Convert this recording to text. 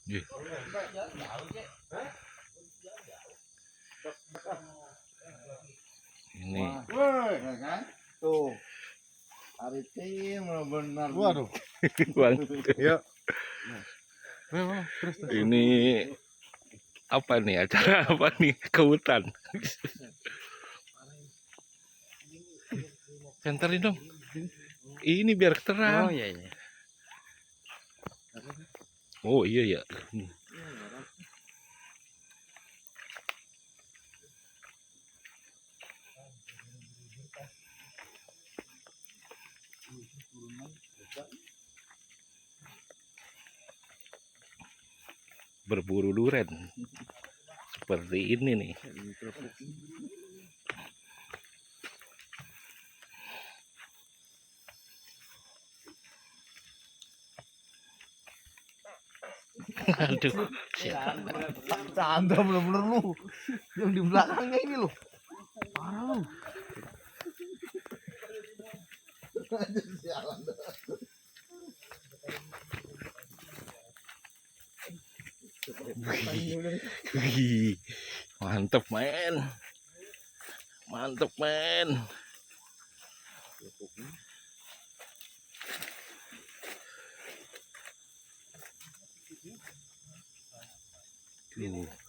Ih, ini Woi, ya kan? Tuh. Hari tim benar. Waduh. Bang, Ya. Memang terus. ini apa nih acara apa nih ke hutan? Senterin dong. Ini biar terang. Oh iya iya. Oh iya ya. Berburu duren. Seperti ini nih. Aduh, Canda bener-bener lu. Yang di belakangnya ini loh. Parah lu. Sialan. wih, mantep men, mantep men. Tuh.